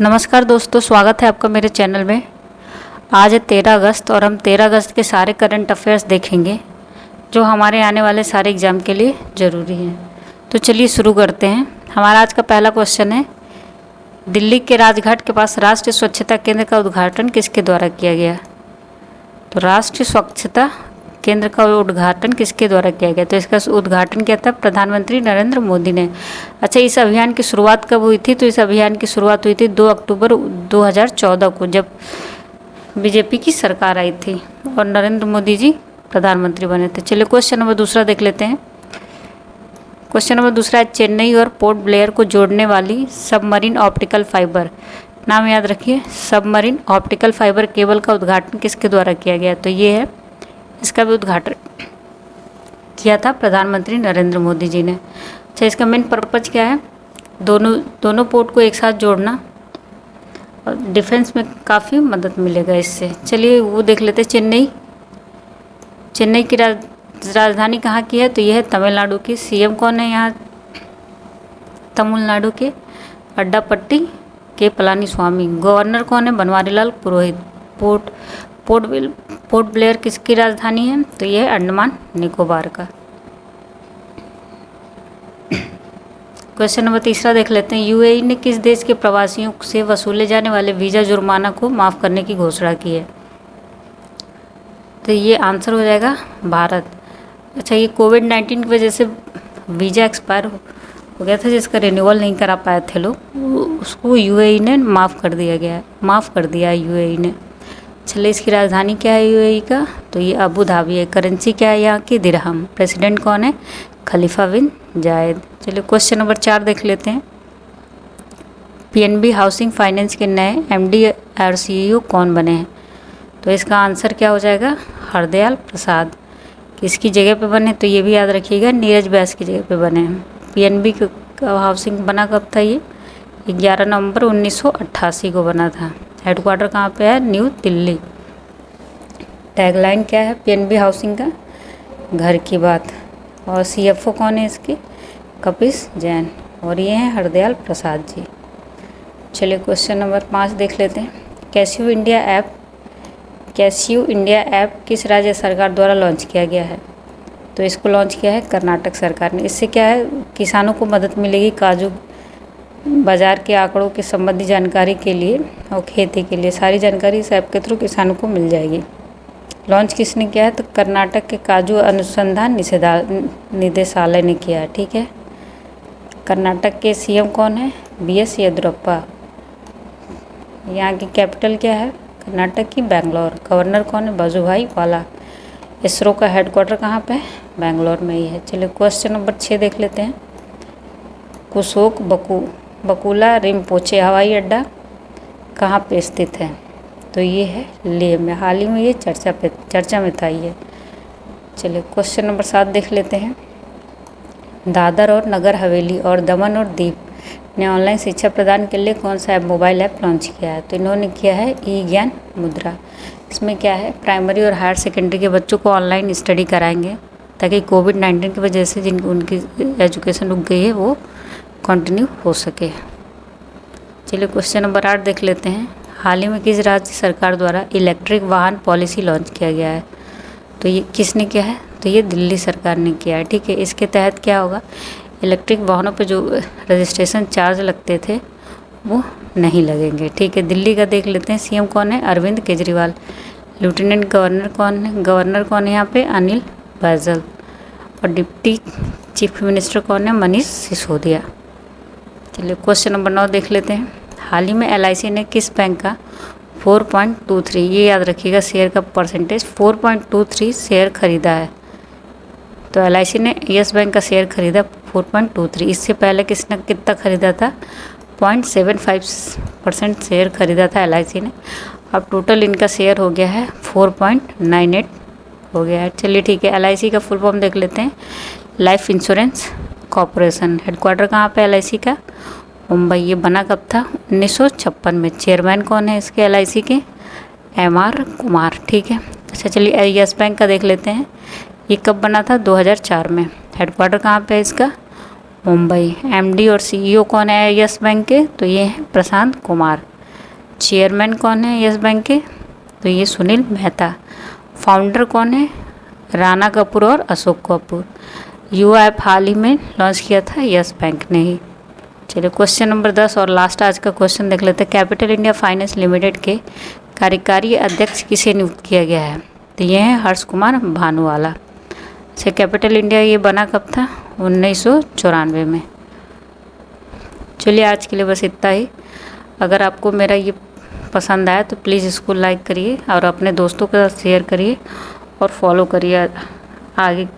नमस्कार दोस्तों, स्वागत है आपका मेरे चैनल में। आज है 13 अगस्त और हम 13 अगस्त के सारे करंट अफेयर्स देखेंगे जो हमारे आने वाले सारे एग्ज़ाम के लिए ज़रूरी हैं। तो चलिए शुरू करते हैं। हमारा आज का पहला क्वेश्चन है, दिल्ली के राजघाट के पास राष्ट्रीय स्वच्छता केंद्र का उद्घाटन किसके द्वारा किया गया? तो राष्ट्रीय स्वच्छता केंद्र का उद्घाटन किसके द्वारा किया गया? तो इसका उद्घाटन किया था प्रधानमंत्री नरेंद्र मोदी ने। अच्छा, इस अभियान की शुरुआत कब हुई थी? तो इस अभियान की शुरुआत हुई थी 2 अक्टूबर 2014 को, जब बीजेपी की सरकार आई थी और नरेंद्र मोदी जी प्रधानमंत्री बने थे। चलिए क्वेश्चन नंबर दूसरा देख लेते हैं। क्वेश्चन नंबर दूसरा है, चेन्नई और पोर्ट ब्लेयर को जोड़ने वाली सबमरीन ऑप्टिकल फाइबर, नाम याद रखिए, सबमरीन ऑप्टिकल फाइबर केबल का उद्घाटन किसके द्वारा किया गया? तो ये है, इसका भी उद्घाटन किया था प्रधानमंत्री नरेंद्र मोदी जी ने। अच्छा, इसका मेन पर्पज क्या है? दोनों पोर्ट को एक साथ जोड़ना और डिफेंस में काफ़ी मदद मिलेगा इससे। चलिए वो देख लेते हैं। चेन्नई की राजधानी कहाँ की है? तो यह है तमिलनाडु की। सीएम कौन है यहाँ? तमिलनाडु के अड्डापट्टी के पलानीस्वामी। गवर्नर कौन है? बनवारीलाल पुरोहित। पोर्ट ब्लेयर किसकी राजधानी है? तो यह है अंडमान निकोबार का। क्वेश्चन नंबर तीसरा देख लेते हैं। यूएई ने किस देश के प्रवासियों से वसूले जाने वाले वीज़ा जुर्माना को माफ़ करने की घोषणा की है? तो ये आंसर हो जाएगा भारत। अच्छा, ये कोविड-19 की वजह से वीज़ा एक्सपायर हो गया था, जिसका रिन्यूअल नहीं करा पाए थे लोग, उसको यूएई ने माफ़ कर दिया है यूएई ने। चलिए, इसकी राजधानी क्या है यूएई का? तो ये अबू धाबी है। करेंसी क्या है यहाँ की? दिरहम। प्रेसिडेंट कौन है? खलीफा बिन जायद। चलिए क्वेश्चन नंबर 4 देख लेते हैं। पीएनबी हाउसिंग फाइनेंस के नए एमडी और सीईओ कौन बने हैं? तो इसका आंसर क्या हो जाएगा? हरदयाल प्रसाद। किसकी जगह पे बने? तो ये भी याद रखिएगा, नीरज व्यास की जगह पे बने हैं। पीएनबी का हाउसिंग बना कब था? ये 11 नवंबर 1988 को बना था। हेडक्वार्टर कहाँ पे है? न्यू दिल्ली। टैगलाइन क्या है पीएनबी हाउसिंग का? घर की बात। और सीएफओ कौन है इसके? कपिस जैन। और ये हैं हरदयाल प्रसाद जी। चलिए क्वेश्चन नंबर 5 देख लेते हैं। कैशियो इंडिया ऐप किस राज्य सरकार द्वारा लॉन्च किया गया है? तो इसको लॉन्च किया है कर्नाटक सरकार ने। इससे क्या है, किसानों को मदद मिलेगी काजू बाज़ार के आंकड़ों के संबंधी जानकारी के लिए और खेती के लिए सारी जानकारी इस ऐप के थ्रू किसानों को मिल जाएगी। लॉन्च किसने किया है? तो कर्नाटक के काजू अनुसंधान निदेशालय ने किया है। ठीक है। कर्नाटक के सीएम कौन है? बीएस येदियुरप्पा। यहाँ की कैपिटल क्या है कर्नाटक की? बेंगलोर। गवर्नर कौन है? वजुभाई वाला। इसरो का हेडक्वार्टर कहाँ पे है? बेंगलोर में ही है। चलिए क्वेश्चन नंबर 6 देख लेते हैं। कुशोक बकुला रिम्पोचे हवाई अड्डा कहाँ पे स्थित है? तो ये है लेह में। हाल ही में ये चर्चा में था ये। चलिए क्वेश्चन नंबर 7 देख लेते हैं। दादर और नगर हवेली और दमन और दीव ने ऑनलाइन शिक्षा प्रदान के लिए कौन सा मोबाइल ऐप लॉन्च किया है? तो इन्होंने किया है ई ज्ञान मुद्रा। इसमें क्या है, प्राइमरी और हायर सेकेंडरी के बच्चों को ऑनलाइन स्टडी कराएंगे ताकि कोविड-19 की वजह से उनकी एजुकेशन रुक गई है वो कंटिन्यू हो सके। चलिए क्वेश्चन नंबर 8 देख लेते हैं। हाल ही में किस राज्य सरकार द्वारा इलेक्ट्रिक वाहन पॉलिसी लॉन्च किया गया है? तो ये किसने किया है? तो ये दिल्ली सरकार ने किया है। ठीक है। इसके तहत क्या होगा, इलेक्ट्रिक वाहनों पे जो रजिस्ट्रेशन चार्ज लगते थे वो नहीं लगेंगे। ठीक है। दिल्ली का देख लेते हैं। सीएम कौन है? अरविंद केजरीवाल। लेफ्टिनेंट गवर्नर कौन है? गवर्नर यहाँ पे? अनिल बैजल। और डिप्टी चीफ मिनिस्टर कौन है? मनीष सिसोदिया। चलिए क्वेश्चन नंबर 9 देख लेते हैं। हाल ही में एलआईसी ने किस बैंक का 4.23, ये याद रखिएगा शेयर का परसेंटेज, 4.23 शेयर खरीदा है? तो एलआईसी ने यस बैंक का शेयर खरीदा 4.23। इससे पहले किसने कितना खरीदा था? 0.75% शेयर खरीदा था एलआईसी ने। अब टोटल इनका शेयर हो गया है 4.98 हो गया है। चलिए ठीक है। एलआईसी का फुल फॉर्म देख लेते हैं। Life insurance corporation. हेडक्वार्टर कहाँ पे एलआईसी का? मुंबई। ये बना कब था? 1956 में। चेयरमैन कौन है इसके एलआईसी के? एमआर कुमार। ठीक है। अच्छा चलिए यस बैंक का देख लेते हैं। ये कब बना था? 2004 में। हेडक्वार्टर कहाँ पे है इसका? मुंबई। एमडी और सीईओ कौन है यस बैंक के? तो ये हैं प्रशांत कुमार। चेयरमैन कौन है यस बैंक के? तो ये सुनील मेहता। फाउंडर कौन है? राणा कपूर और अशोक कपूर। युवा ऐप हाल ही में लॉन्च किया था यस बैंक ने ही। चलिए क्वेश्चन नंबर 10 और लास्ट आज का क्वेश्चन देख लेते हैं। कैपिटल इंडिया फाइनेंस लिमिटेड के कार्यकारी अध्यक्ष किसे नियुक्त किया गया है? तो ये है हर्ष कुमार भानुवाला। से कैपिटल इंडिया ये बना कब था? 1994 में। चलिए आज के लिए बस इतना ही। अगर आपको मेरा ये पसंद आया तो प्लीज़ इसको लाइक करिए और अपने दोस्तों के साथ शेयर करिए और फॉलो करिए आगे